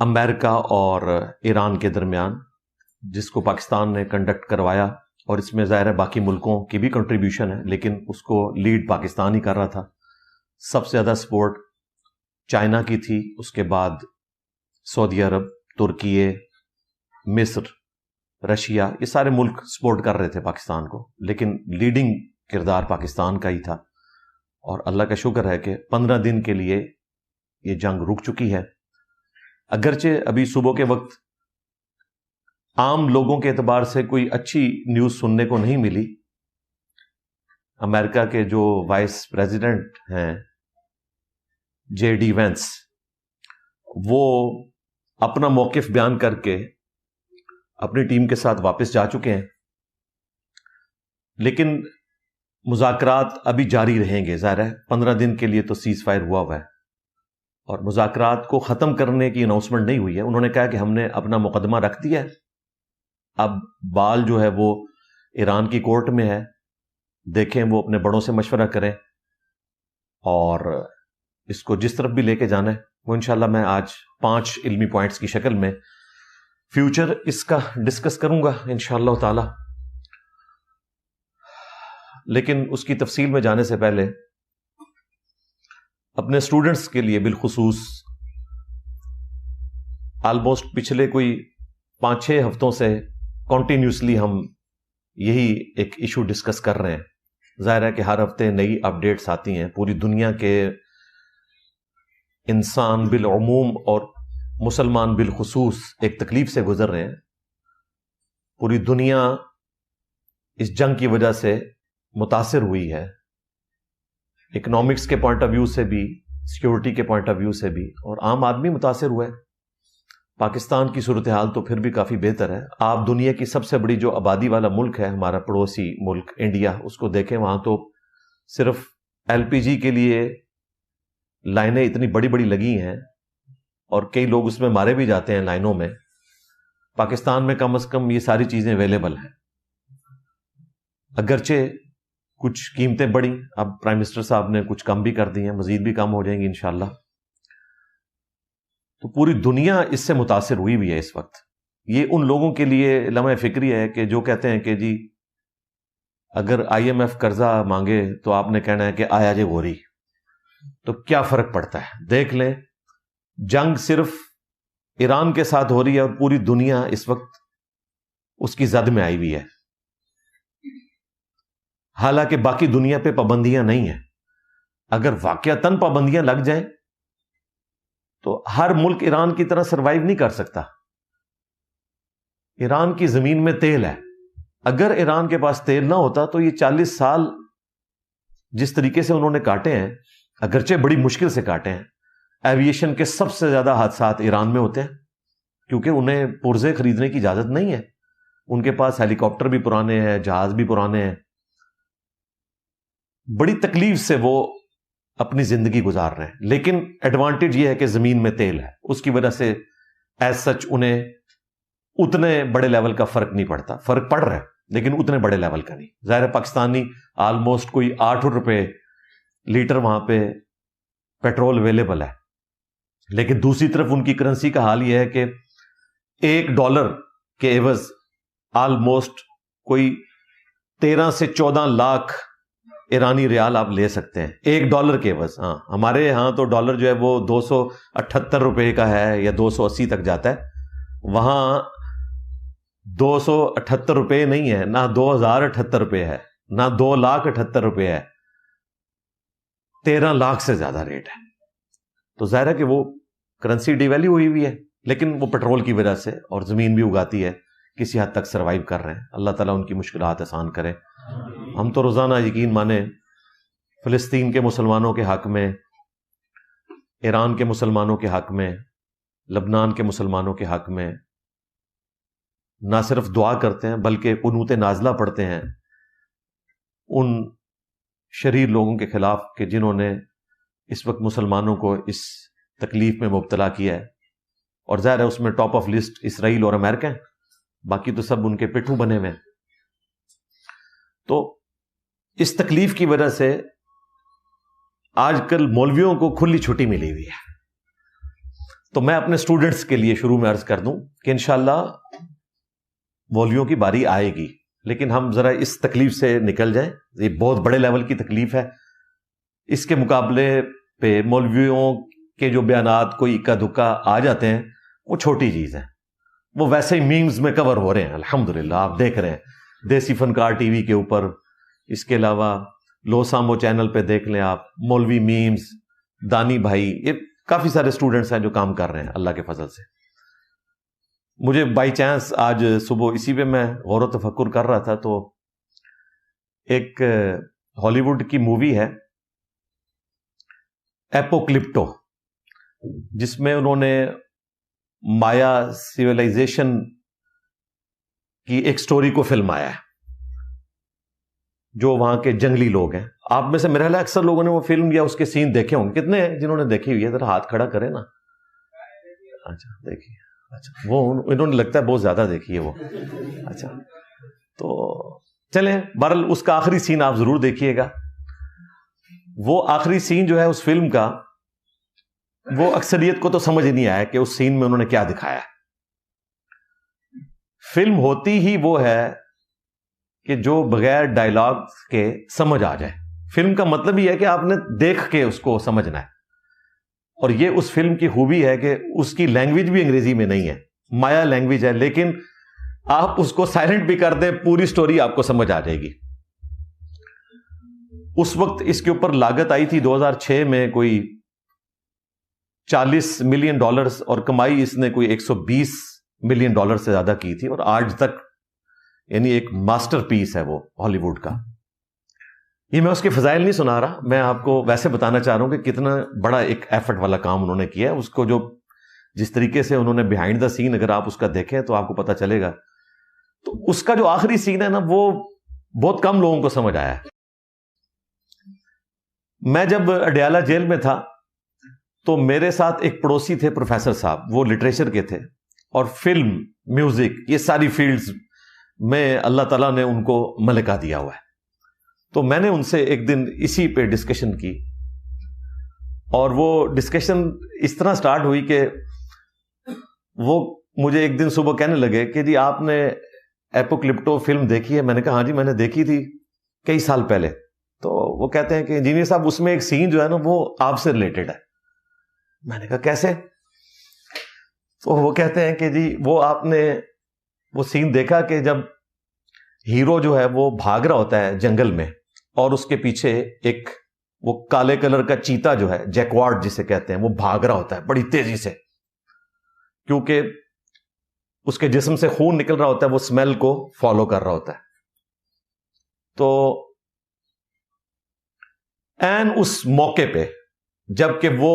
امریکہ اور ایران کے درمیان، جس کو پاکستان نے کنڈکٹ کروایا، اور اس میں ظاہر ہے باقی ملکوں کی بھی کنٹریبیوشن ہے، لیکن اس کو لیڈ پاکستان ہی کر رہا تھا۔ سب سے زیادہ سپورٹ چائنا کی تھی، اس کے بعد سعودی عرب، ترکیے، مصر، رشیا، یہ سارے ملک سپورٹ کر رہے تھے پاکستان کو، لیکن لیڈنگ کردار پاکستان کا ہی تھا۔ اور اللہ کا شکر ہے کہ 15 دن کے لیے یہ جنگ رک چکی ہے۔ اگرچہ ابھی صبح کے وقت عام لوگوں کے اعتبار سے کوئی اچھی نیوز سننے کو نہیں ملی۔ امریکہ کے جو وائس پریزیڈنٹ ہیں جے ڈی وینس، وہ اپنا موقف بیان کر کے اپنی ٹیم کے ساتھ واپس جا چکے ہیں، لیکن مذاکرات ابھی جاری رہیں گے۔ ظاہر ہے 15 دن کے لیے تو سیز فائر ہوا ہے، اور مذاکرات کو ختم کرنے کی اناؤنسمنٹ نہیں ہوئی ہے۔ انہوں نے کہا کہ ہم نے اپنا مقدمہ رکھ دیا ہے، اب بال جو ہے وہ ایران کی کورٹ میں ہے، دیکھیں وہ اپنے بڑوں سے مشورہ کریں، اور اس کو جس طرف بھی لے کے جانا ہے وہ انشاءاللہ میں آج 5 علمی پوائنٹس کی شکل میں فیوچر اس کا ڈسکس کروں گا انشاءاللہ تعالی۔ لیکن اس کی تفصیل میں جانے سے پہلے اپنے اسٹوڈنٹس کے لیے بالخصوص آلموسٹ پچھلے کوئی 5-6 ہفتوں سے کنٹینیوسلی ہم یہی ایک ایشو ڈسکس کر رہے ہیں۔ ظاہر ہے کہ ہر ہفتے نئی اپڈیٹس آتی ہیں، پوری دنیا کے انسان بالعموم اور مسلمان بالخصوص ایک تکلیف سے گزر رہے ہیں۔ پوری دنیا اس جنگ کی وجہ سے متاثر ہوئی ہے، اکنامکس کے پوائنٹ آف ویو سے بھی، سیکیورٹی کے پوائنٹ آف ویو سے بھی، اور عام آدمی متاثر ہوا ہے۔ پاکستان کی صورتحال تو پھر بھی کافی بہتر ہے۔ آپ دنیا کی سب سے بڑی جو آبادی والا ملک ہے، ہمارا پڑوسی ملک انڈیا، اس کو دیکھیں، وہاں تو صرف ایل پی جی کے لیے لائنیں اتنی بڑی بڑی لگی ہیں، اور کئی لوگ اس میں مارے بھی جاتے ہیں لائنوں میں۔ پاکستان میں کم از کم یہ ساری چیزیں اویلیبل ہیں، اگرچہ کچھ قیمتیں بڑھی، اب پرائم منسٹر صاحب نے کچھ کم بھی کر دی ہیں، مزید بھی کم ہو جائیں گی انشاءاللہ۔ تو پوری دنیا اس سے متاثر ہوئی بھی ہے اس وقت۔ یہ ان لوگوں کے لیے لمحہ فکری ہے کہ جو کہتے ہیں کہ جی اگر آئی ایم ایف قرضہ مانگے تو آپ نے کہنا ہے کہ آیا جے غوری، تو کیا فرق پڑتا ہے؟ دیکھ لیں، جنگ صرف ایران کے ساتھ ہو رہی ہے اور پوری دنیا اس وقت اس کی زد میں آئی ہوئی ہے، حالانکہ باقی دنیا پہ پابندیاں نہیں ہیں۔ اگر واقعتاً پابندیاں لگ جائیں تو ہر ملک ایران کی طرح سروائیو نہیں کر سکتا۔ ایران کی زمین میں تیل ہے، اگر ایران کے پاس تیل نہ ہوتا تو یہ 40 سال جس طریقے سے انہوں نے کاٹے ہیں، اگرچہ بڑی مشکل سے کاٹے ہیں۔ ایویشن کے سب سے زیادہ حادثات ایران میں ہوتے ہیں، کیونکہ انہیں پرزے خریدنے کی اجازت نہیں ہے، ان کے پاس ہیلی کاپٹر بھی پرانے ہیں، جہاز بھی پرانے ہیں، بڑی تکلیف سے وہ اپنی زندگی گزار رہے ہیں۔ لیکن ایڈوانٹیج یہ ہے کہ زمین میں تیل ہے، اس کی وجہ سے ایز سچ انہیں اتنے بڑے لیول کا فرق نہیں پڑتا۔ فرق پڑ رہا ہے لیکن اتنے بڑے لیول کا نہیں۔ ظاہر ہے پاکستانی آلموسٹ کوئی 8 روپے لیٹر وہاں پہ پیٹرول اویلیبل ہے، لیکن دوسری طرف ان کی کرنسی کا حال یہ ہے کہ $1 کے عوض آلموسٹ کوئی 13 سے 14 لاکھ ایرانی ریال آپ لے سکتے ہیں $1 کے عوض۔ ہاں، ہمارے ہاں تو ڈالر جو ہے وہ 278 روپے کا ہے یا 280 تک جاتا ہے، وہاں 278 روپے نہیں ہے، نہ 2078 روپے ہے، نہ 2,78,000 روپے ہے، 13 لاکھ سے زیادہ ریٹ ہے۔ تو ظاہر ہے کہ وہ کرنسی ڈی ویلیو ہوئی ہوئی ہے، لیکن وہ پیٹرول کی وجہ سے اور زمین بھی اگاتی ہے، کسی حد تک سروائیو کر رہے ہیں۔ اللہ تعالیٰ ان کی مشکلات آسان کرے۔ ہم تو روزانہ یقین مانیں فلسطین کے مسلمانوں کے حق میں، ایران کے مسلمانوں کے حق میں، لبنان کے مسلمانوں کے حق میں نہ صرف دعا کرتے ہیں بلکہ قنوت نازلہ پڑھتے ہیں ان شریر لوگوں کے خلاف کہ جنہوں نے اس وقت مسلمانوں کو اس تکلیف میں مبتلا کیا ہے۔ اور ظاہر ہے اس میں ٹاپ آف لسٹ اسرائیل اور امریکہ ہیں، باقی تو سب ان کے پٹھوں بنے ہوئے ہیں۔ تو اس تکلیف کی وجہ سے آج کل مولویوں کو کھلی چھٹی ملی ہوئی ہے۔ تو میں اپنے اسٹوڈنٹس کے لیے شروع میں عرض کر دوں کہ انشاءاللہ مولیوں کی باری آئے گی، لیکن ہم ذرا اس تکلیف سے نکل جائیں. یہ بہت بڑے لیول کی تکلیف ہے. اس کے مقابلے پہ مولویوں کے جو بیانات کوئی اکا دکا آ جاتے ہیں وہ چھوٹی چیز ہے. وہ ویسے ہی میمز میں کور ہو رہے ہیں الحمدللہ. آپ دیکھ رہے ہیں دیسی فنکار ٹی وی کے اوپر، اس کے علاوہ لو سامو چینل پہ دیکھ لیں آپ، مولوی میمز، دانی بھائی، یہ کافی سارے اسٹوڈنٹس ہیں جو کام کر رہے ہیں اللہ کے فضل سے. مجھے بائی چانس آج صبح اسی پہ میں غور و تفکر کر رہا تھا تو ایک ہالی ووڈ کی مووی ہے ایپوکلپٹو، جس میں انہوں نے مایا سیویلائزیشن کی ایک سٹوری کو فلمایا ہے، جو وہاں کے جنگلی لوگ ہیں. آپ میں سے میرا خیال ہے اکثر لوگوں نے وہ فلم یا اس کے سین دیکھے ہوں گے. کتنے ہیں جنہوں نے دیکھی ہوئی ہے؟ ذرا ہاتھ کھڑا کریں نا. اچھا دیکھیے، اچھا وہ انہوں نے لگتا ہے بہت زیادہ دیکھی ہے وہ. اچھا تو چلیں، بہرحال اس کا آخری سین آپ ضرور دیکھیے گا. وہ آخری سین جو ہے اس فلم کا، وہ اکثریت کو تو سمجھ نہیں آیا کہ اس سین میں انہوں نے کیا دکھایا. فلم ہوتی ہی وہ ہے کہ جو بغیر ڈائلاگ کے سمجھ آ جائے. فلم کا مطلب ہی ہے کہ آپ نے دیکھ کے اس کو سمجھنا ہے. اور یہ اس فلم کی خوبی ہے کہ اس کی لینگویج بھی انگریزی میں نہیں ہے، مایا لینگویج ہے، لیکن آپ اس کو سائلنٹ بھی کر دیں پوری سٹوری آپ کو سمجھ آ جائے گی. اس وقت اس کے اوپر لاگت آئی تھی 2006 میں کوئی $40 ملین، اور کمائی اس نے کوئی $120 ملین سے زیادہ کی تھی. اور آج تک یعنی ایک ماسٹر پیس ہے وہ ہالی ووڈ کا. یہ میں اس کے فضائل نہیں سنا رہا، میں آپ کو ویسے بتانا چاہ رہا ہوں کہ کتنا بڑا ایک ایفرٹ والا کام انہوں نے کیا ہے. اس کو جو جس طریقے سے انہوں نے بیہائنڈ دا سین اگر آپ اس کا دیکھیں تو آپ کو پتا چلے گا. تو اس کا جو آخری سین ہے نا، وہ بہت کم لوگوں کو سمجھ آیا. میں جب اڈیالہ جیل میں تھا تو میرے ساتھ ایک پڑوسی تھے پروفیسر صاحب، وہ لٹریچر کے تھے، اور فلم، میوزک، یہ ساری فیلڈز میں اللہ تعالیٰ نے ان کو ملکہ دیا ہوا ہے. تو میں نے ان سے ایک دن اسی پہ ڈسکشن کی، اور وہ ڈسکشن اس طرح سٹارٹ ہوئی کہ وہ مجھے ایک دن صبح کہنے لگے کہ جی آپ نے ایپوکلپٹو فلم دیکھی ہے؟ میں نے کہا ہاں جی میں نے دیکھی تھی کئی سال پہلے. تو وہ کہتے ہیں کہ انجینئر صاحب اس میں ایک سین جو ہے نا وہ آپ سے ریلیٹڈ ہے. میں نے کہا کیسے؟ تو وہ کہتے ہیں کہ جی وہ آپ نے وہ سین دیکھا کہ جب ہیرو جو ہے وہ بھاگ رہا ہوتا ہے جنگل میں، اور اس کے پیچھے ایک وہ کالے کلر کا چیتا جو ہے، جیکوارڈ جسے کہتے ہیں، وہ بھاگ رہا ہوتا ہے بڑی تیزی سے، کیونکہ اس کے جسم سے خون نکل رہا ہوتا ہے، وہ اسمیل کو فالو کر رہا ہوتا ہے. تو این اس موقع پہ جب کہ وہ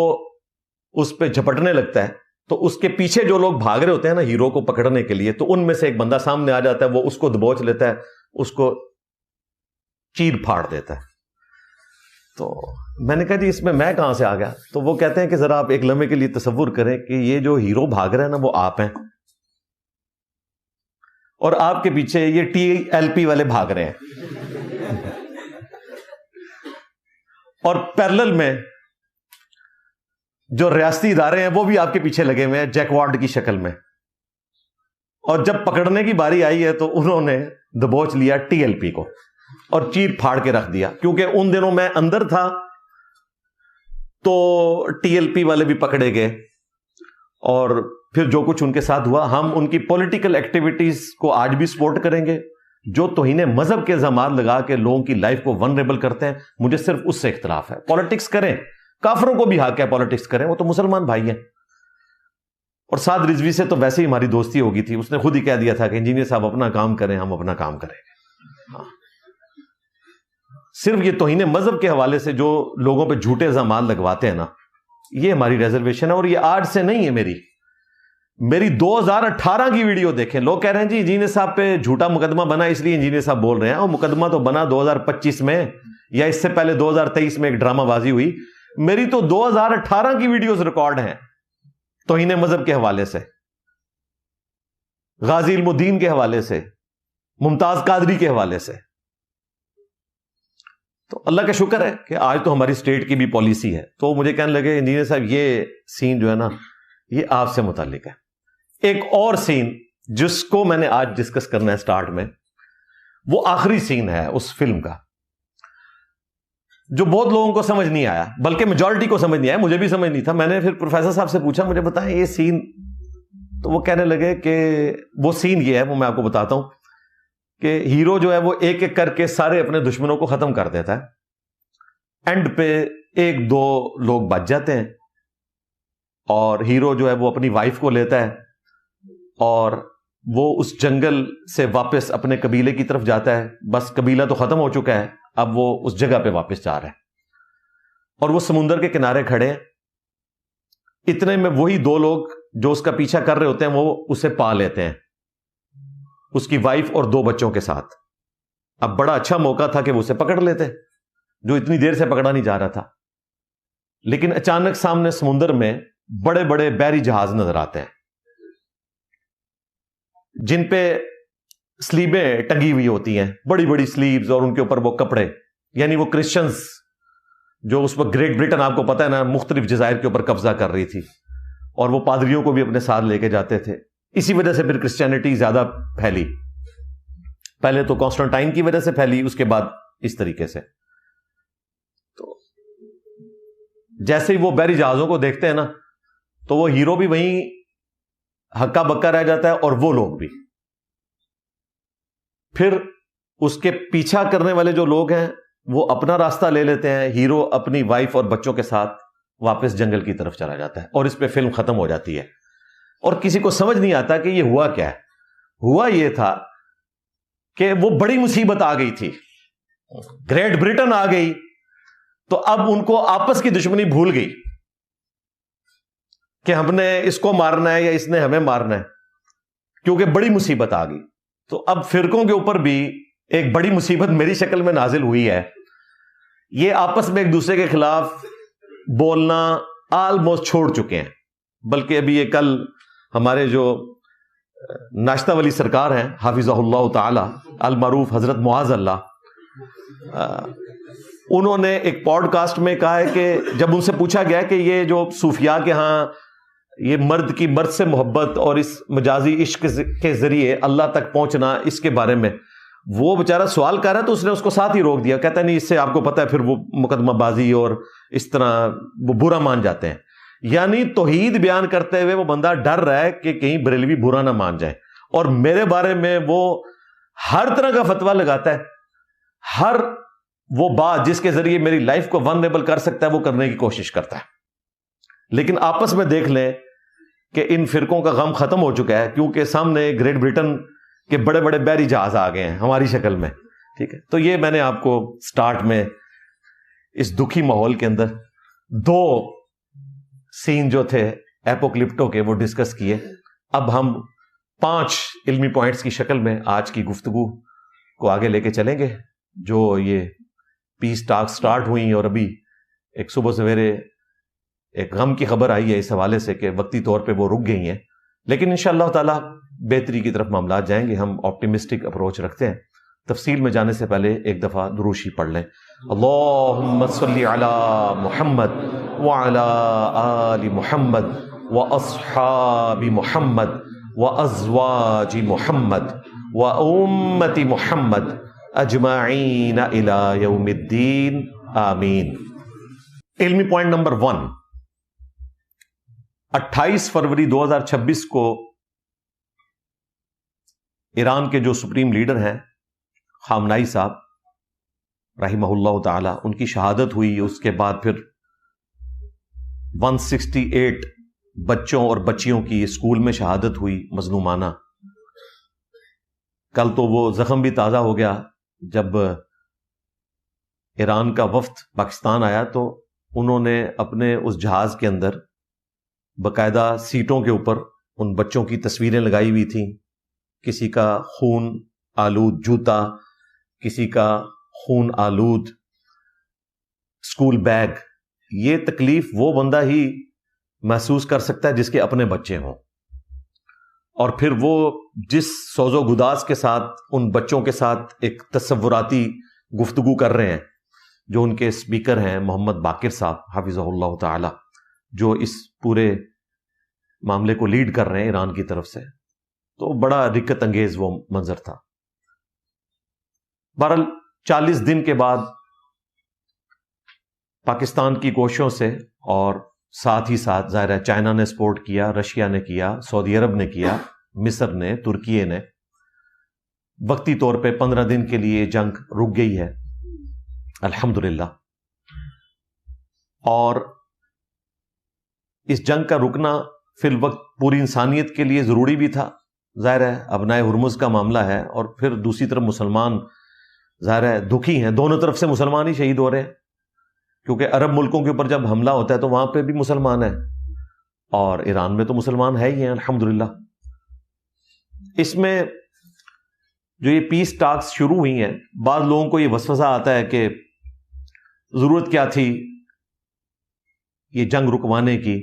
اس پہ جھپٹنے لگتا ہے تو اس کے پیچھے جو لوگ بھاگ رہے ہوتے ہیں نا ہیرو کو پکڑنے کے لیے، تو ان میں سے ایک بندہ سامنے آ جاتا ہے، وہ اس کو دبوچ لیتا ہے، اس کو چیر پھاڑ دیتا ہے. تو میں نے کہا جی اس میں کہاں سے آ گیا؟ تو وہ کہتے ہیں کہ ذرا آپ ایک لمحے کے لیے تصور کریں کہ یہ جو ہیرو بھاگ رہا ہے نا وہ آپ ہیں، اور آپ کے پیچھے یہ TLP والے بھاگ رہے ہیں، اور پیرلل میں جو ریاستی ادارے ہیں وہ بھی آپ کے پیچھے لگے ہوئے ہیں جیکوارڈ کی شکل میں. اور جب پکڑنے کی باری آئی ہے تو انہوں نے دبوچ لیا TLP کو اور چیر پھاڑ کے رکھ دیا. کیونکہ ان دنوں میں اندر تھا تو TLP والے بھی پکڑے گئے، اور پھر جو کچھ ان کے ساتھ ہوا، ہم ان کی پولیٹیکل ایکٹیویٹیز کو آج بھی سپورٹ کریں گے. جو توہین مذہب کے الزامات لگا کے لوگوں کی لائف کو ونریبل کرتے ہیں، مجھے صرف اس سے اختلاف ہے. پالیٹکس کریں، کافروں کو بھی حق ہے پالیٹکس کریں، وہ تو مسلمان بھائی ہیں. اور سعد رضوی سے تو ویسے ہی ہماری دوستی ہو گئی تھی، اس نے خود ہی کہہ دیا تھا کہ انجینئر صاحب اپنا کام کریں، ہم اپنا کام کریں گے. ہاں، صرف یہ توہین مذہب کے حوالے سے جو لوگوں پہ جھوٹے الزامات لگواتے ہیں نا، یہ ہماری ریزرویشن ہے. اور یہ آج سے نہیں ہے، میری 2018 کی ویڈیو دیکھیں. لوگ کہہ رہے ہیں جی انجینئر صاحب پہ جھوٹا مقدمہ بنا اس لیے انجینئر صاحب بول رہے ہیں. اور مقدمہ تو بنا 2025 میں، یا اس سے پہلے 2023 میں ایک ڈرامہ بازی ہوئی. میری تو 2018 کی ویڈیوز ریکارڈ ہیں توہین مذہب کے حوالے سے، غازی علم الدین کے حوالے سے، ممتاز قادری کے حوالے سے. تو اللہ کا شکر ہے کہ آج تو ہماری اسٹیٹ کی بھی پالیسی ہے. تو مجھے کہنے لگے انجینئر صاحب یہ سین جو ہے نا یہ آپ سے متعلق ہے. ایک اور سین جس کو میں نے آج ڈسکس کرنا ہے سٹارٹ میں، وہ آخری سین ہے اس فلم کا، جو بہت لوگوں کو سمجھ نہیں آیا، بلکہ میجورٹی کو سمجھ نہیں آیا، مجھے بھی سمجھ نہیں تھا. میں نے پھر پروفیسر صاحب سے پوچھا مجھے بتائیں یہ سین، تو وہ کہنے لگے کہ وہ سین یہ ہے، وہ میں آپ کو بتاتا ہوں کہ ہیرو جو ہے وہ ایک ایک کر کے سارے اپنے دشمنوں کو ختم کر دیتا ہے، اینڈ پہ ایک دو لوگ بچ جاتے ہیں، اور ہیرو جو ہے وہ اپنی وائف کو لیتا ہے اور وہ اس جنگل سے واپس اپنے قبیلے کی طرف جاتا ہے. بس قبیلہ تو ختم ہو چکا ہے، اب وہ اس جگہ پہ واپس جا رہا ہے، اور وہ سمندر کے کنارے کھڑے ہیں. اتنے میں وہی دو لوگ جو اس کا پیچھا کر رہے ہوتے ہیں وہ اسے پا لیتے ہیں، اس کی وائف اور دو بچوں کے ساتھ. اب بڑا اچھا موقع تھا کہ وہ اسے پکڑ لیتے، جو اتنی دیر سے پکڑا نہیں جا رہا تھا. لیکن اچانک سامنے سمندر میں بڑے بڑے بحری جہاز نظر آتے ہیں جن پہ سلیبیں ٹنگی ہوئی ہوتی ہیں، بڑی بڑی سلیبز، اور ان کے اوپر وہ کپڑے، یعنی وہ کرسچنز جو اس وقت گریٹ برٹن آپ کو پتہ ہے نا مختلف جزائر کے اوپر قبضہ کر رہی تھی، اور وہ پادریوں کو بھی اپنے ساتھ لے کے جاتے تھے. اسی وجہ سے پھر کرسچینٹی زیادہ پھیلی، پہلے تو کانسٹنٹائن کی وجہ سے پھیلی، اس کے بعد اس طریقے سے. تو جیسے ہی وہ بحری جہازوں کو دیکھتے ہیں نا تو وہ ہیرو بھی وہیں ہکا بکا رہ جاتا ہے، اور وہ لوگ بھی. پھر اس کے پیچھا کرنے والے جو لوگ ہیں وہ اپنا راستہ لے لیتے ہیں، ہیرو اپنی وائف اور بچوں کے ساتھ واپس جنگل کی طرف چلا جاتا ہے، اور اس پہ فلم ختم ہو جاتی ہے. اور کسی کو سمجھ نہیں آتا کہ یہ ہوا کیا ہے. ہوا یہ تھا کہ وہ بڑی مصیبت آ گئی تھی، گریٹ برٹن آ گئی، تو اب ان کو آپس کی دشمنی بھول گئی کہ ہم نے اس کو مارنا ہے یا اس نے ہمیں مارنا ہے، کیونکہ بڑی مصیبت آ گئی. تو اب فرقوں کے اوپر بھی ایک بڑی مصیبت میری شکل میں نازل ہوئی ہے. یہ آپس میں ایک دوسرے کے خلاف بولنا آلموسٹ چھوڑ چکے ہیں، بلکہ ابھی یہ کل ہمارے جو ناشتہ ولی سرکار ہیں حافظہ اللہ تعالی المعروف حضرت معاذ اللہ، انہوں نے ایک پوڈ کاسٹ میں کہا ہے کہ جب ان سے پوچھا گیا کہ یہ جو صوفیاء کے ہاں یہ مرد کی مرد سے محبت اور اس مجازی عشق کے ذریعے اللہ تک پہنچنا، اس کے بارے میں وہ بیچارہ سوال کر رہا ہے، تو اس نے اس کو ساتھ ہی روک دیا. کہتا ہے نہیں، اس سے آپ کو پتہ ہے پھر وہ مقدمہ بازی اور اس طرح وہ برا مان جاتے ہیں. یعنی توحید بیان کرتے ہوئے وہ بندہ ڈر رہا ہے کہ کہیں بریلوی برا نہ مان جائے، اور میرے بارے میں وہ ہر طرح کا فتویٰ لگاتا ہے، ہر وہ بات جس کے ذریعے میری لائف کو ونریبل کر سکتا ہے وہ کرنے کی کوشش کرتا ہے. لیکن آپس میں دیکھ لیں کہ ان فرقوں کا غم ختم ہو چکا ہے، کیونکہ سامنے گریٹ برٹن کے بڑے بڑے بحری جہاز آ گئے ہیں ہماری شکل میں. ٹھیک ہے، تو یہ میں نے آپ کو سٹارٹ میں اس دکھی ماحول کے اندر دو سین جو تھے ایپوکلپٹو کے وہ ڈسکس کیے. اب ہم 5 علمی پوائنٹس کی شکل میں آج کی گفتگو کو آگے لے کے چلیں گے، جو یہ پیس ٹاک سٹارٹ ہوئی اور ابھی ایک صبح سویرے ایک غم کی خبر آئی ہے اس حوالے سے کہ وقتی طور پہ وہ رک گئی ہیں، لیکن انشاءاللہ تعالی بہتری کی طرف معاملات جائیں گے. ہم آپٹیمسٹک اپروچ رکھتے ہیں. تفصیل میں جانے سے پہلے ایک دفعہ دروشی پڑھ لیں. اللہم صلی علی محمد وعلی آل محمد واصحاب محمد وازواج محمد وامت محمد اجمعین الی یوم الدین آمین. علمی پوائنٹ نمبر 1، 28 فروری 2026 کو ایران کے جو سپریم لیڈر ہیں خامنائی صاحب رحمہ اللہ تعالی، ان کی شہادت ہوئی. اس کے بعد پھر 168 بچوں اور بچیوں کی اسکول میں شہادت ہوئی مظلومانہ. کل تو وہ زخم بھی تازہ ہو گیا جب ایران کا وفد پاکستان آیا، تو انہوں نے اپنے اس جہاز کے اندر باقاعدہ سیٹوں کے اوپر ان بچوں کی تصویریں لگائی ہوئی تھیں. کسی کا خون آلود جوتا، کسی کا خون آلود اسکول بیگ. یہ تکلیف وہ بندہ ہی محسوس کر سکتا ہے جس کے اپنے بچے ہوں، اور پھر وہ جس سوز و گداز کے ساتھ ان بچوں کے ساتھ ایک تصوراتی گفتگو کر رہے ہیں، جو ان کے اسپیکر ہیں محمد باقر صاحب حافظہ اللہ تعالی، جو اس پورے معاملے کو لیڈ کر رہے ہیں ایران کی طرف سے. تو بڑا رکت انگیز وہ منظر تھا. بہرحال 40 دن کے بعد پاکستان کی کوششوں سے اور ساتھ ہی ساتھ ظاہر ہے چائنا نے سپورٹ کیا، رشیا نے کیا، سعودی عرب نے کیا، مصر نے، ترکی نے، وقتی طور پہ 15 دن کے لیے جنگ رک گئی ہے الحمدللہ. اور اس جنگ کا رکنا فی الوقت پوری انسانیت کے لیے ضروری بھی تھا. ظاہر ہے ابنائے ہرمز کا معاملہ ہے، اور پھر دوسری طرف مسلمان ظاہر ہے دکھی ہیں. دونوں طرف سے مسلمان ہی شہید ہو رہے ہیں، کیونکہ عرب ملکوں کے اوپر جب حملہ ہوتا ہے تو وہاں پہ بھی مسلمان ہیں، اور ایران میں تو مسلمان ہے ہی ہیں الحمدللہ. اس میں جو یہ پیس ٹاکس شروع ہوئی ہیں، بعض لوگوں کو یہ وسوسہ آتا ہے کہ ضرورت کیا تھی یہ جنگ رکوانے کی.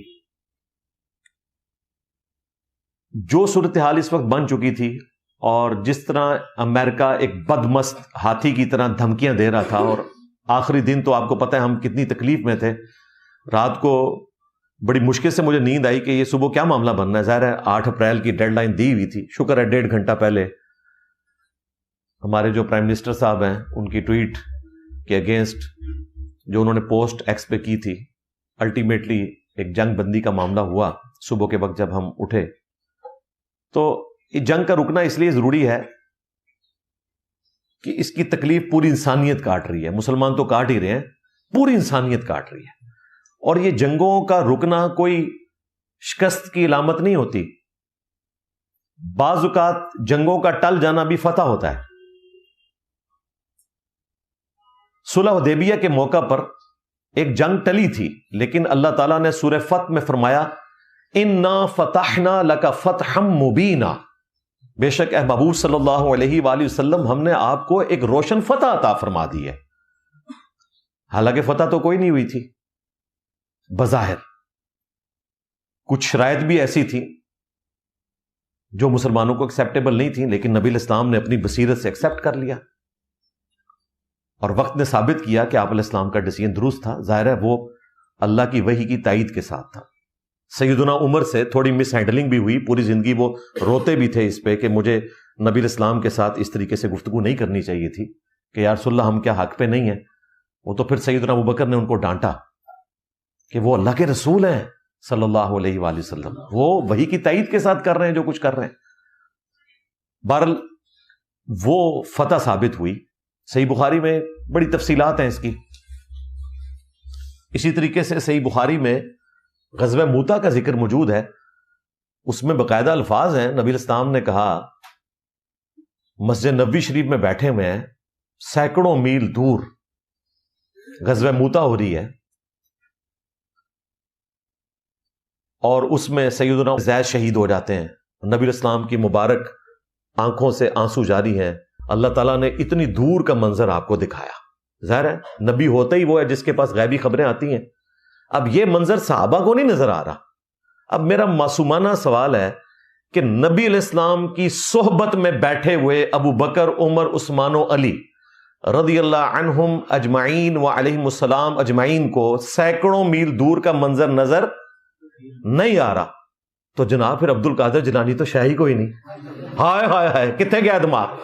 جو صورتحال اس وقت بن چکی تھی، اور جس طرح امریکہ ایک بدمست ہاتھی کی طرح دھمکیاں دے رہا تھا، اور آخری دن تو آپ کو پتہ ہے ہم کتنی تکلیف میں تھے. رات کو بڑی مشکل سے مجھے نیند آئی کہ یہ صبح کیا معاملہ بننا ہے. ظاہر ہے 8 اپریل کی ڈیڈ لائن دی ہوئی تھی. شکر ہے 1.5 گھنٹہ پہلے ہمارے جو پرائم منسٹر صاحب ہیں ان کی ٹویٹ کے اگینسٹ جو انہوں نے پوسٹ ایکس پہ کی تھی، الٹیمیٹلی ایک جنگ بندی کا معاملہ ہوا صبح کے وقت جب ہم اٹھے. تو یہ جنگ کا رکنا اس لیے ضروری ہے کہ اس کی تکلیف پوری انسانیت کاٹ رہی ہے. مسلمان تو کاٹ ہی رہے ہیں، پوری انسانیت کاٹ رہی ہے. اور یہ جنگوں کا رکنا کوئی شکست کی علامت نہیں ہوتی. بعض اوقات جنگوں کا ٹل جانا بھی فتح ہوتا ہے. صلح حدیبیہ کے موقع پر ایک جنگ ٹلی تھی، لیکن اللہ تعالیٰ نے سورہ فتح میں فرمایا اِنَّا فَتَحْنَا لَكَ فَتْحًا مُبِينًا، بے شک اے محبوب صلی اللہ علیہ وآلہ وسلم ہم نے آپ کو ایک روشن فتح عطا فرما دی ہے. حالانکہ فتح تو کوئی نہیں ہوئی تھی بظاہر. کچھ شرائط بھی ایسی تھی جو مسلمانوں کو ایکسیپٹیبل نہیں تھی، لیکن نبی الاسلام نے اپنی بصیرت سے ایکسیپٹ کر لیا، اور وقت نے ثابت کیا کہ آپ علیہ السلام کا ڈیسیژن درست تھا. ظاہر ہے وہ اللہ کی وحی کی تائید کے ساتھ تھا. سیدنا عمر سے تھوڑی مس ہینڈلنگ بھی ہوئی، پوری زندگی وہ روتے بھی تھے اس پہ کہ مجھے نبی الاسلام کے ساتھ اس طریقے سے گفتگو نہیں کرنی چاہیے تھی کہ یا رسول اللہ ہم کیا حق پہ نہیں ہیں. وہ تو پھر سیدنا ابوبکر نے ان کو ڈانٹا کہ وہ اللہ کے رسول ہیں صلی اللہ علیہ وآلہ وسلم، وہ وحی کی تائید کے ساتھ کر رہے ہیں جو کچھ کر رہے ہیں. بہرحال وہ فتح ثابت ہوئی. صحیح بخاری میں بڑی تفصیلات ہیں اس کی. اسی طریقے سے صحیح بخاری میں غزوہ موتا کا ذکر موجود ہے. اس میں باقاعدہ الفاظ ہیں، نبی الاسلام نے کہا مسجد نبوی شریف میں بیٹھے ہوئے ہیں، سینکڑوں میل دور غزوہ موتا ہو رہی ہے، اور اس میں سیدنا زید شہید ہو جاتے ہیں. نبی الاسلام کی مبارک آنکھوں سے آنسو جاری ہیں. اللہ تعالیٰ نے اتنی دور کا منظر آپ کو دکھایا. ظاہر ہے نبی ہوتا ہی وہ ہے جس کے پاس غیبی خبریں آتی ہیں. اب یہ منظر صحابہ کو نہیں نظر آ رہا. اب میرا معصومانہ سوال ہے کہ نبی علیہ السلام کی صحبت میں بیٹھے ہوئے ابو بکر، عمر، عثمان و علی رضی اللہ عنہم اجمعین و علیہم السلام اجمعین کو سینکڑوں میل دور کا منظر نظر نہیں آ رہا، تو جناب پھر عبد القادر جیلانی تو شاہی کوئی نہیں. ہائے ہائے ہائے کتنے گیا دماغ.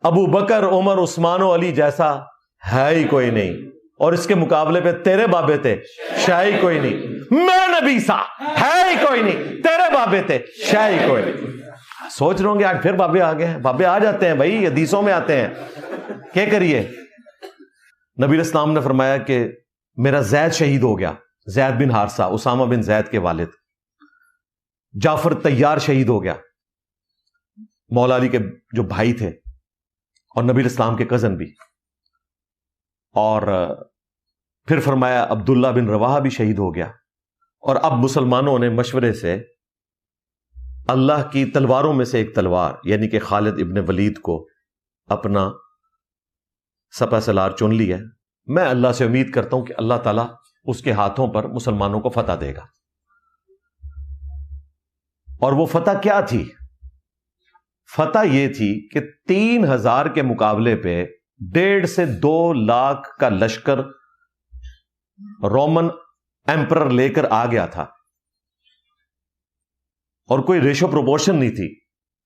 ابو بکر، عمر، عثمان و علی جیسا ہے ہی کوئی نہیں، اور اس کے مقابلے پہ تیرے بابے تھے شاہی کوئی نہیں. میں نبی سا ہے ہی کوئی نہیں، تیرے بابے تھے شاہی کوئی نہیں. سوچ رہے ہوں گے آج پھر بابے آ گئے ہیں. بابے آ جاتے ہیں بھائی، حدیثوں میں آتے ہیں. کیا کریے؟ نبی علیہ السلام نے فرمایا کہ میرا زید شہید ہو گیا، زید بن حارثہ، اسامہ بن زید کے والد. جعفر طیار شہید ہو گیا، مولا علی کے جو بھائی تھے اور نبی الاسلام کے کزن بھی. اور پھر فرمایا عبداللہ بن رواحہ بھی شہید ہو گیا. اور اب مسلمانوں نے مشورے سے اللہ کی تلواروں میں سے ایک تلوار یعنی کہ خالد ابن ولید کو اپنا سپہ سالار چن لی ہے. میں اللہ سے امید کرتا ہوں کہ اللہ تعالیٰ اس کے ہاتھوں پر مسلمانوں کو فتح دے گا. اور وہ فتح کیا تھی؟ فتح یہ تھی کہ 3000 کے مقابلے پہ 1.5 سے 2 لاکھ کا لشکر رومن ایمپرر لے کر آ گیا تھا. اور کوئی ریشو پروپورشن نہیں تھی.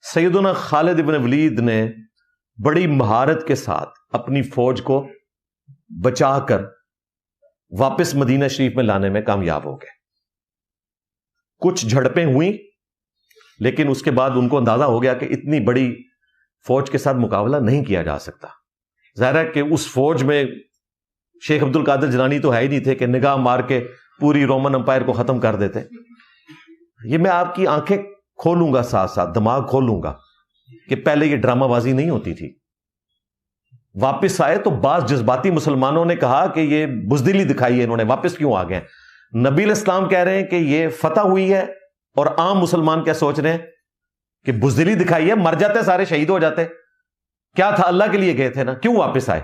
سیدنا خالد ابن ولید نے بڑی مہارت کے ساتھ اپنی فوج کو بچا کر واپس مدینہ شریف میں لانے میں کامیاب ہو گئے. کچھ جھڑپیں ہوئیں لیکن اس کے بعد ان کو اندازہ ہو گیا کہ اتنی بڑی فوج کے ساتھ مقابلہ نہیں کیا جا سکتا. ظاہر ہے کہ اس فوج میں شیخ عبد القادر جیلانی تو ہے ہی نہیں تھے کہ نگاہ مار کے پوری رومن امپائر کو ختم کر دیتے. یہ میں آپ کی آنکھیں کھولوں گا، ساتھ ساتھ دماغ کھولوں گا کہ پہلے یہ ڈرامہ بازی نہیں ہوتی تھی. واپس آئے تو بعض جذباتی مسلمانوں نے کہا کہ یہ بزدلی دکھائی ہے انہوں نے، واپس کیوں آ گئے؟ نبی علیہ السلام کہہ رہے ہیں کہ یہ فتح ہوئی ہے، اور عام مسلمان کیا سوچ رہے ہیں کہ بزدلی دکھائی ہے، مر جاتے سارے، شہید ہو جاتے. کیا تھا؟ اللہ کے لیے گئے تھے نا، کیوں واپس آئے؟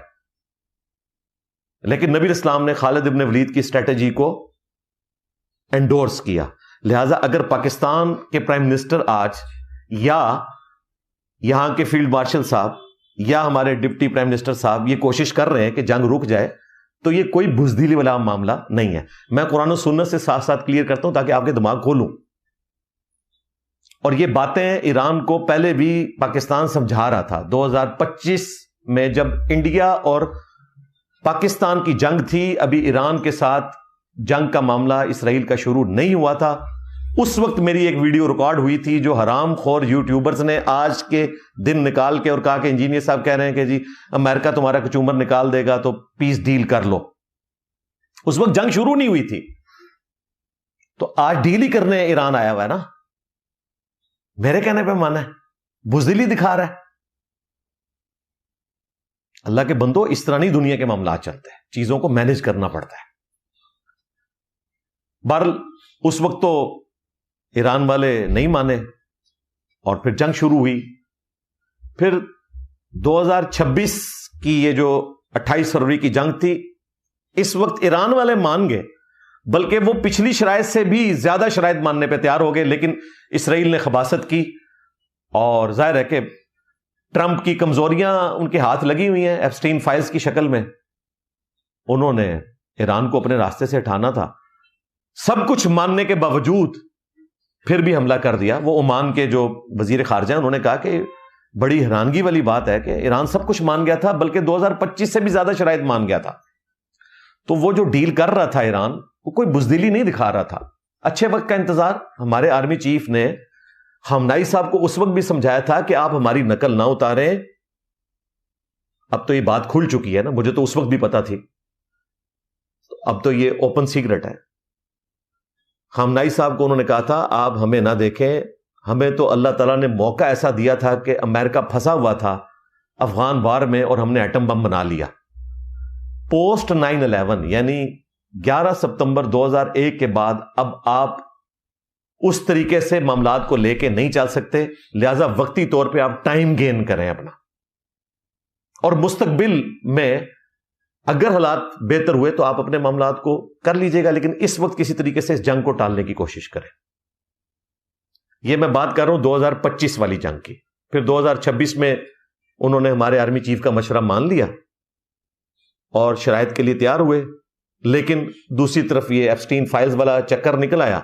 لیکن نبی علیہ السلام نے خالد ابن ولید کی اسٹریٹجی کو انڈورس کیا. لہذا اگر پاکستان کے پرائم منسٹر آج یا یہاں کے فیلڈ مارشل صاحب یا ہمارے ڈپٹی پرائم منسٹر صاحب یہ کوشش کر رہے ہیں کہ جنگ رک جائے، تو یہ کوئی بزدلی والا معاملہ نہیں ہے. میں قرآن و سنت سے ساتھ ساتھ کلیئر کرتا ہوں تاکہ آپ کے دماغ کھولوں. اور یہ باتیں ایران کو پہلے بھی پاکستان سمجھا رہا تھا. 2025 میں جب انڈیا اور پاکستان کی جنگ تھی، ابھی ایران کے ساتھ جنگ کا معاملہ اسرائیل کا شروع نہیں ہوا تھا، اس وقت میری ایک ویڈیو ریکارڈ ہوئی تھی جو حرام خور یوٹیوبرز نے آج کے دن نکال کے اور کہا کہ انجینئر صاحب کہہ رہے ہیں کہ جی امریکہ تمہارا کچومر نکال دے گا تو پیس ڈیل کر لو. اس وقت جنگ شروع نہیں ہوئی تھی، تو آج ڈیل ہی کرنے ایران آیا ہوا ہے نا. میرے کہنے پہ مانا ہے، بزدلی دکھا رہا ہے. اللہ کے بندو، اس طرح نہیں دنیا کے معاملات چلتے ہیں، چیزوں کو مینج کرنا پڑتا ہے. بہرحال اس وقت تو ایران والے نہیں مانے اور پھر جنگ شروع ہوئی. پھر 2026 کی یہ جو 28 فروری کی جنگ تھی، اس وقت ایران والے مان گئے، بلکہ وہ پچھلی شرائط سے بھی زیادہ شرائط ماننے پہ تیار ہو گئے. لیکن اسرائیل نے خباثت کی، اور ظاہر ہے کہ ٹرمپ کی کمزوریاں ان کے ہاتھ لگی ہوئی ہیں ایپسٹین فائلز کی شکل میں. انہوں نے ایران کو اپنے راستے سے ہٹانا تھا. سب کچھ ماننے کے باوجود پھر بھی حملہ کر دیا. وہ عمان کے جو وزیر خارجہ ہیں انہوں نے کہا کہ بڑی حیرانگی والی بات ہے کہ ایران سب کچھ مان گیا تھا، بلکہ 2025 سے بھی زیادہ شرائط مان گیا تھا. تو وہ جو ڈیل کر رہا تھا ایران، وہ کوئی بزدلی نہیں دکھا رہا تھا. اچھے وقت کا انتظار. ہمارے آرمی چیف نے خامنائی صاحب کو اس وقت بھی سمجھایا تھا کہ آپ ہماری نقل نہ اتاریں. اب تو یہ بات کھل چکی ہے نا، مجھے تو اس وقت بھی پتا تھی، اب تو یہ اوپن سیکرٹ ہے. خامنائی صاحب کو انہوں نے کہا تھا آپ ہمیں نہ دیکھیں، ہمیں تو اللہ تعالیٰ نے موقع ایسا دیا تھا کہ امریکہ پھنسا ہوا تھا افغان وار میں اور ہم نے ایٹم بم بنا لیا. پوسٹ 9/11 یعنی 11 ستمبر 2001 کے بعد اب آپ اس طریقے سے معاملات کو لے کے نہیں چل سکتے. لہذا وقتی طور پہ آپ ٹائم گین کریں اپنا، اور مستقبل میں اگر حالات بہتر ہوئے تو آپ اپنے معاملات کو کر لیجئے گا، لیکن اس وقت کسی طریقے سے اس جنگ کو ٹالنے کی کوشش کریں. یہ میں بات کر رہا ہوں 2025 والی جنگ کی. پھر 2026 میں انہوں نے ہمارے آرمی چیف کا مشورہ مان لیا اور شرائط کے لیے تیار ہوئے. لیکن دوسری طرف یہ ایپسٹین فائلز والا چکر نکل آیا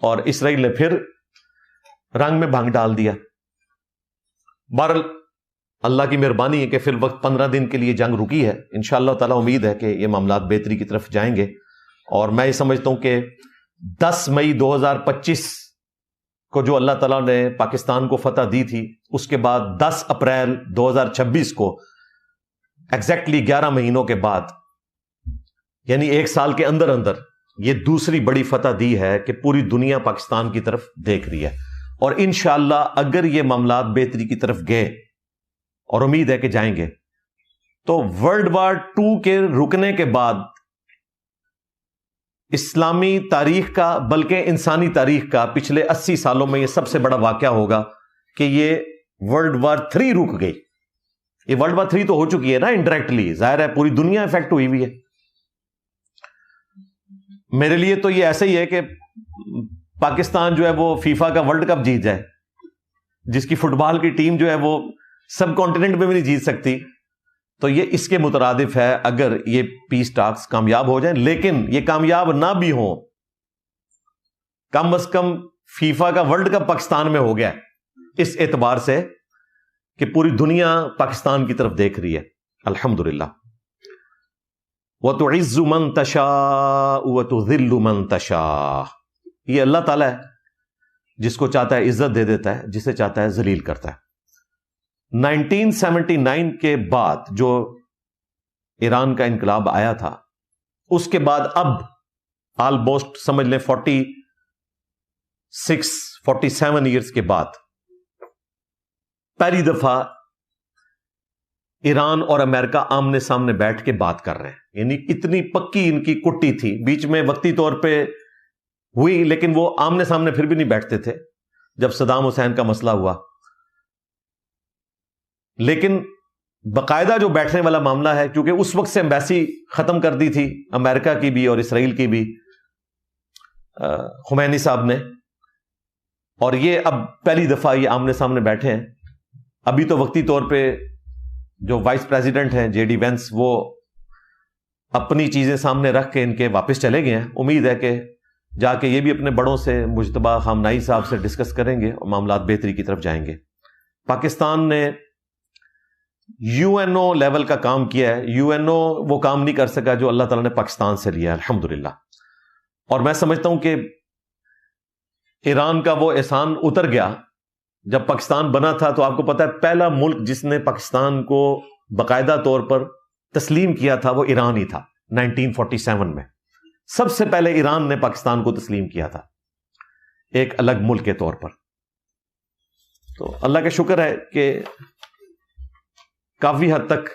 اور اسرائیل نے پھر رنگ میں بھنگ ڈال دیا. بہرحال اللہ کی مہربانی ہے کہ فی الوقت 15 دن کے لیے جنگ رکی ہے. انشاءاللہ تعالی امید ہے کہ یہ معاملات بہتری کی طرف جائیں گے. اور میں یہ سمجھتا ہوں کہ 10 مئی 2025 کو جو اللہ تعالیٰ نے پاکستان کو فتح دی تھی، اس کے بعد 10 اپریل 2026 کو ایگزیکٹلی 11 مہینوں کے بعد، یعنی 1 سال کے اندر اندر، یہ دوسری بڑی فتح دی ہے کہ پوری دنیا پاکستان کی طرف دیکھ رہی ہے. اور انشاءاللہ اگر یہ معاملات بہتری کی طرف گئے، اور امید ہے کہ جائیں گے، تو ورلڈ وار 2 کے رکنے کے بعد اسلامی تاریخ کا بلکہ انسانی تاریخ کا پچھلے 80 سالوں میں یہ سب سے بڑا واقعہ ہوگا کہ یہ ورلڈ وار 3 رک گئی. یہ ورلڈ وار 3 تو ہو چکی ہے نا انڈائریکٹلی، ظاہر ہے پوری دنیا افیکٹ ہوئی ہوئی ہے. میرے لیے تو یہ ایسا ہی ہے کہ پاکستان جو ہے وہ فیفا کا ورلڈ کپ جیت جائے، جس کی فٹ بال کی ٹیم جو ہے وہ سب کانٹیننٹ میں بھی نہیں جیت سکتی. تو یہ اس کے مترادف ہے اگر یہ پیس ٹاکس کامیاب ہو جائیں. لیکن یہ کامیاب نہ بھی ہوں، کم از کم فیفا کا ورلڈ کپ پاکستان میں ہو گیا اس اعتبار سے کہ پوری دنیا پاکستان کی طرف دیکھ رہی ہے الحمدللہ. وَتُعِزُّ مَن تَشَاءُ وَتُذِلُّ مَن تَشَاءُ. یہ اللہ تعالیٰ ہے، جس کو چاہتا ہے عزت دے دیتا ہے، جسے چاہتا ہے ذلیل کرتا ہے. 1979 کے بعد جو ایران کا انقلاب آیا تھا، اس کے بعد اب آلموسٹ سمجھ لیں 47 ایئرس کے بعد پہلی دفعہ ایران اور امریکہ آمنے سامنے بیٹھ کے بات کر رہے ہیں. یعنی اتنی پکی ان کی کٹی تھی، بیچ میں وقتی طور پہ ہوئی، لیکن وہ آمنے سامنے پھر بھی نہیں بیٹھتے تھے جب صدام حسین کا مسئلہ ہوا. لیکن باقاعدہ جو بیٹھنے والا معاملہ ہے، کیونکہ اس وقت سے ایمبیسی ختم کر دی تھی امریکہ کی بھی اور اسرائیل کی بھی خمینی صاحب نے، اور یہ اب پہلی دفعہ یہ آمنے سامنے بیٹھے ہیں. ابھی تو وقتی طور پہ جو وائس پریزیڈنٹ ہیں جے ڈی وینس، وہ اپنی چیزیں سامنے رکھ کے ان کے واپس چلے گئے ہیں. امید ہے کہ جا کے یہ بھی اپنے بڑوں سے، مجتبیٰ خامنائی صاحب سے ڈسکس کریں گے اور معاملات بہتری کی طرف جائیں گے. پاکستان نے یو این او لیول کا کام کیا ہے. یو این او وہ کام نہیں کر سکا جو اللہ تعالیٰ نے پاکستان سے لیا الحمدللہ. اور میں سمجھتا ہوں کہ ایران کا وہ احسان اتر گیا. جب پاکستان بنا تھا تو آپ کو پتا ہے پہلا ملک جس نے پاکستان کو باقاعدہ طور پر تسلیم کیا تھا وہ ایران ہی تھا. 1947 میں سب سے پہلے ایران نے پاکستان کو تسلیم کیا تھا ایک الگ ملک کے طور پر. تو اللہ کا شکر ہے کہ کافی حد تک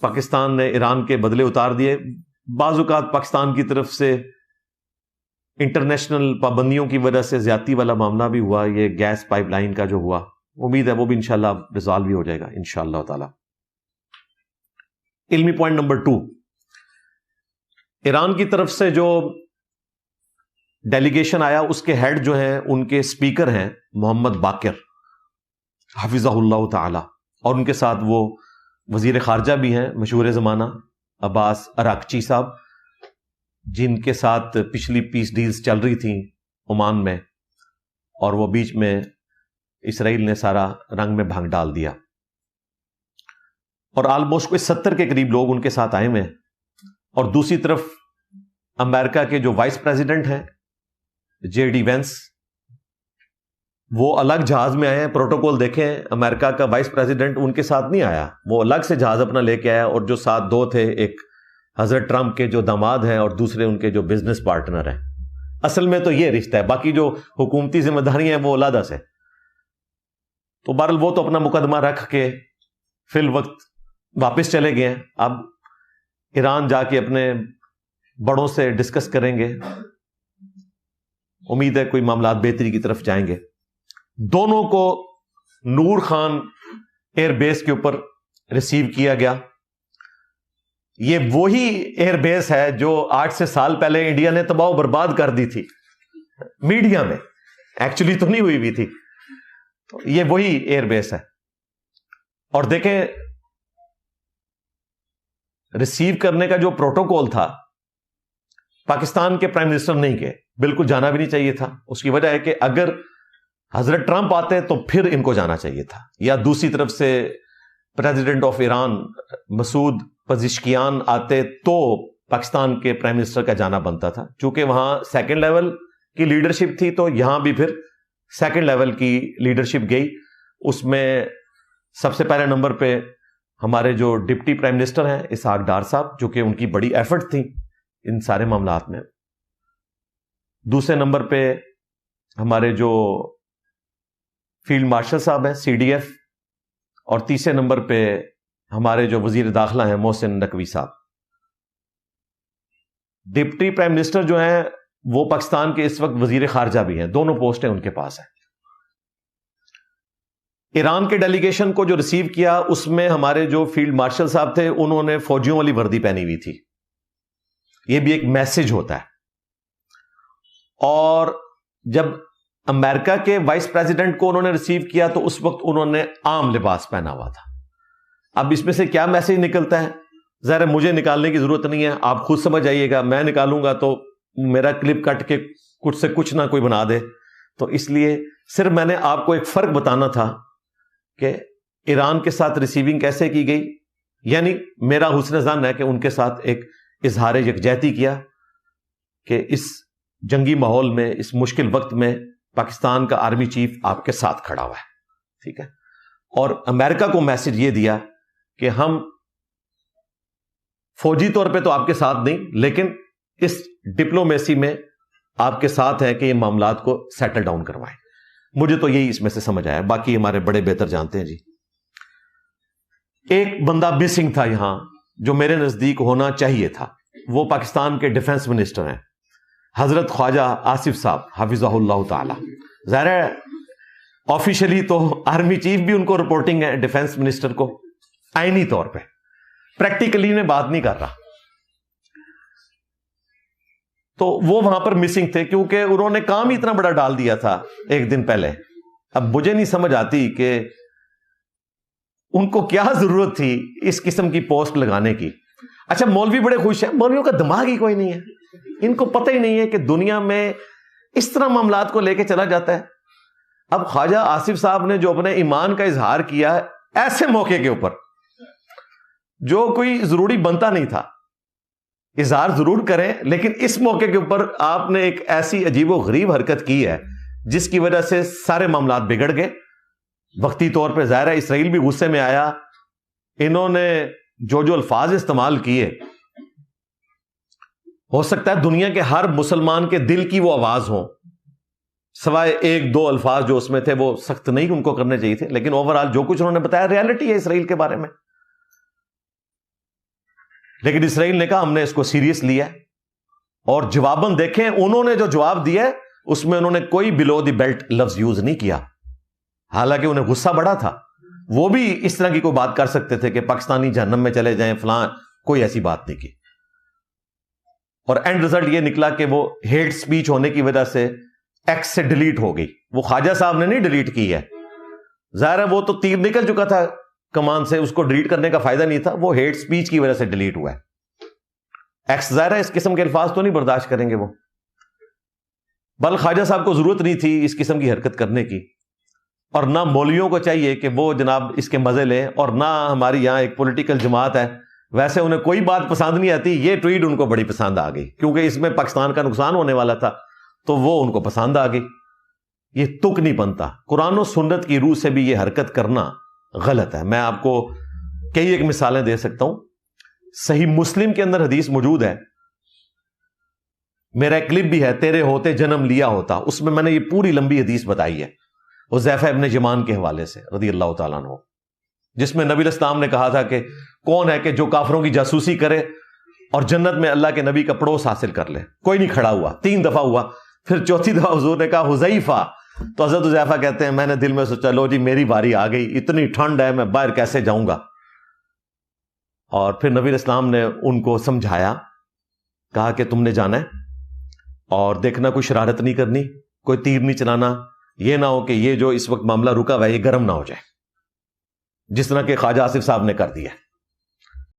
پاکستان نے ایران کے بدلے اتار دیے. بعض اوقات پاکستان کی طرف سے انٹرنیشنل پابندیوں کی وجہ سے زیادتی والا معاملہ بھی ہوا. یہ گیس پائپ لائن کا جو ہوا، امید ہے وہ بھی انشاءاللہ ریزالو بھی ہو جائے گا انشاءاللہ تعالی. علمی پوائنٹ نمبر 2، ایران کی طرف سے جو ڈیلیگیشن آیا اس کے ہیڈ جو ہیں ان کے اسپیکر ہیں محمد باقر حفظہ اللہ تعالی، اور ان کے ساتھ وہ وزیر خارجہ بھی ہیں مشہور زمانہ عباس اراکچی صاحب، جن کے ساتھ پچھلی پیس ڈیلز چل رہی تھیں عمان میں، اور وہ بیچ میں اسرائیل نے سارا رنگ میں بھنگ ڈال دیا. اور آلموسٹ کوئی 70 کے قریب لوگ ان کے ساتھ آئے ہوئے ہیں. اور دوسری طرف امریکہ کے جو وائس پریزیڈنٹ ہیں جے ڈی وینس، وہ الگ جہاز میں آئے ہیں. پروٹوکول دیکھیں، امریکہ کا وائس پریزیڈنٹ ان کے ساتھ نہیں آیا، وہ الگ سے جہاز اپنا لے کے آیا. اور جو ساتھ دو تھے، ایک حضرت ٹرمپ کے جو داماد ہیں اور دوسرے ان کے جو بزنس پارٹنر ہیں. اصل میں تو یہ رشتہ ہے، باقی جو حکومتی ذمہ داریاں ہیں وہ علیحدہ سے. تو بہرحال وہ تو اپنا مقدمہ رکھ کے فی الوقت واپس چلے گئے ہیں. اب ایران جا کے اپنے بڑوں سے ڈسکس کریں گے. امید ہے کوئی معاملات بہتری کی طرف جائیں گے. دونوں کو نور خان ایئر بیس کے اوپر ریسیو کیا گیا. یہ وہی ایئر بیس ہے جو 8 سال پہلے انڈیا نے تباہ و برباد کر دی تھی میڈیا میں، ایکچولی تو نہیں ہوئی تھی. تو یہ وہی ایئر بیس ہے. اور دیکھیں ریسیو کرنے کا جو پروٹوکول تھا، پاکستان کے پرائم منسٹر نہیں گئے، بالکل جانا بھی نہیں چاہیے تھا. اس کی وجہ ہے کہ اگر حضرت ٹرمپ آتے تو پھر ان کو جانا چاہیے تھا، یا دوسری طرف سے president of Iran Masoud Pezeshkian آتے تو پاکستان کے پرائم منسٹر کا جانا بنتا تھا. چونکہ وہاں سیکنڈ لیول کی لیڈرشپ تھی تو یہاں بھی پھر سیکنڈ لیول کی لیڈرشپ گئی. اس میں سب سے پہلے نمبر پہ ہمارے جو ڈپٹی پرائم منسٹر ہیں اسحاق ڈار صاحب، جو کہ ان کی بڑی ایفرٹ تھی ان سارے معاملات میں. دوسرے نمبر پہ ہمارے جو فیلڈ مارشل صاحب ہیں سی ڈی ایف، اور تیسرے نمبر پہ ہمارے جو وزیر داخلہ ہیں محسن نقوی صاحب. ڈپٹی پرائم منسٹر جو ہیں وہ پاکستان کے اس وقت وزیر خارجہ بھی ہیں، دونوں پوسٹیں ان کے پاس ہیں. ایران کے ڈیلیگیشن کو جو ریسیو کیا اس میں ہمارے جو فیلڈ مارشل صاحب تھے انہوں نے فوجیوں والی وردی پہنی ہوئی تھی. یہ بھی ایک میسج ہوتا ہے. اور جب امریکہ کے وائس پریزیڈنٹ کو انہوں نے ریسیو کیا تو اس وقت انہوں نے عام لباس پہنا ہوا تھا. اب اس میں سے کیا میسج نکلتا ہے، ظاہر مجھے نکالنے کی ضرورت نہیں ہے، آپ خود سمجھ آئیے گا. میں نکالوں گا تو میرا کلپ کٹ کے کچھ سے کچھ نہ کوئی بنا دے تو اس لیے صرف میں نے آپ کو ایک فرق بتانا تھا کہ ایران کے ساتھ ریسیونگ کیسے کی گئی، یعنی میرا حسن ظن ہے کہ ان کے ساتھ ایک اظہار یکجہتی کیا کہ اس جنگی ماحول میں، اس مشکل وقت میں پاکستان کا آرمی چیف آپ کے ساتھ کھڑا ہوا ہے، ٹھیک ہے، اور امریکہ کو میسج یہ دیا کہ ہم فوجی طور پہ تو آپ کے ساتھ نہیں، لیکن اس ڈپلومیسی میں آپ کے ساتھ ہے کہ یہ معاملات کو سیٹل ڈاؤن کروائیں۔ مجھے تو یہی اس میں سے سمجھ آیا، باقی ہمارے بڑے بہتر جانتے ہیں جی۔ ایک بندہ مسنگ تھا یہاں جو میرے نزدیک ہونا چاہیے تھا، وہ پاکستان کے ڈیفنس منسٹر ہیں حضرت خواجہ آصف صاحب حفظہ اللہ تعالی۔ ظاہر ہے آفیشلی تو آرمی چیف بھی ان کو رپورٹنگ ہے ڈیفنس منسٹر کو، آئینی طور پہ، پریکٹیکلی میں بات نہیں کر رہا۔ تو وہ وہاں پر مسنگ تھے کیونکہ انہوں نے کام ہی اتنا بڑا ڈال دیا تھا ایک دن پہلے۔ اب مجھے نہیں سمجھ آتی کہ ان کو کیا ضرورت تھی اس قسم کی پوسٹ لگانے کی۔ اچھا مولوی بڑے خوش ہیں، مولویوں کا دماغ ہی کوئی نہیں ہے، ان کو پتہ ہی نہیں ہے کہ دنیا میں اس طرح معاملات کو لے کے چلا جاتا ہے۔ اب خواجہ آصف صاحب نے جو اپنے ایمان کا اظہار کیا ایسے موقع کے اوپر جو کوئی ضروری بنتا نہیں تھا، اظہار ضرور کریں لیکن اس موقع کے اوپر آپ نے ایک ایسی عجیب و غریب حرکت کی ہے جس کی وجہ سے سارے معاملات بگڑ گئے وقتی طور پہ۔ ظاہر ہے اسرائیل بھی غصے میں آیا، انہوں نے جو الفاظ استعمال کیے، ہو سکتا ہے دنیا کے ہر مسلمان کے دل کی وہ آواز ہوں، سوائے ایک دو الفاظ جو اس میں تھے وہ سخت نہیں ان کو کرنے چاہیے تھے، لیکن اوورآل جو کچھ انہوں نے بتایا ریالٹی ہے اسرائیل کے بارے میں۔ لیکن اسرائیل نے کہا ہم نے اس کو سیریس لیا، اور جواباً دیکھیں انہوں نے جو جواب دیا اس میں انہوں نے کوئی بلو دی بیلٹ لفظ یوز نہیں کیا، حالانکہ انہیں غصہ بڑا تھا۔ وہ بھی اس طرح کی کوئی بات کر سکتے تھے کہ پاکستانی جہنم میں چلے جائیں فلاں، کوئی ایسی بات نہیں کی۔ اور اینڈ رزلٹ یہ نکلا کہ وہ ہیٹ سپیچ ہونے کی وجہ سے ایکس سے ڈیلیٹ ہو گئی۔ وہ خواجہ صاحب نے نہیں ڈیلیٹ کی ہے، ظاہر ہے وہ تو تیر نکل چکا تھا کمان سے، اس کو ڈیلیٹ کرنے کا فائدہ نہیں تھا، وہ ہیٹ سپیچ کی وجہ سے ڈیلیٹ ہوا ہے۔ ایکس ظاہر ہے اس قسم کے الفاظ تو نہیں برداشت کریں گے وہ، بل خواجہ صاحب کو ضرورت نہیں تھی اس قسم کی حرکت کرنے کی، اور نہ مولویوں کو چاہیے کہ وہ جناب اس کے مزے لیں، اور نہ ہماری یہاں ایک پولیٹیکل جماعت ہے ویسے انہیں کوئی بات پسند نہیں آتی، یہ ٹویٹ ان کو بڑی پسند آ گئی کیونکہ اس میں پاکستان کا نقصان ہونے والا تھا تو وہ ان کو پسند آ گئی۔ یہ تک نہیں بنتا، قرآن و سنت کی روح سے بھی یہ حرکت کرنا غلط ہے۔ میں آپ کو کئی ایک مثالیں دے سکتا ہوں، صحیح مسلم کے اندر حدیث موجود ہے، میرا ایک کلپ بھی ہے، تیرے ہوتے جنم لیا ہوتا، اس میں نے یہ پوری لمبی حدیث بتائی ہے حذیفہ ابن یمان کے حوالے سے رضی اللہ تعالیٰ عنہ، جس میں نبی الاسلام نے کہا تھا کہ کون ہے کہ جو کافروں کی جاسوسی کرے اور جنت میں اللہ کے نبی کا پڑوس حاصل کر لے۔ کوئی نہیں کھڑا ہوا، 3 دفعہ ہوا، پھر چوتھی دفعہ حضور نے کہا حذیفہ، تو حضرت حذیفہ کہتے ہیں میں نے دل میں سوچا لو جی میری باری آ گئی، اتنی ٹھنڈ ہے میں باہر کیسے جاؤں گا۔ اور پھر نبی الاسلام نے ان کو سمجھایا، کہا کہ تم نے جانا ہے اور دیکھنا کوئی شرارت نہیں کرنی، کوئی تیر نہیں چلانا، یہ نہ ہو کہ یہ جو اس وقت معاملہ رکا ہوا ہے یہ گرم نہ ہو جائے، جس طرح کہ خواجہ آصف صاحب نے کر دیا۔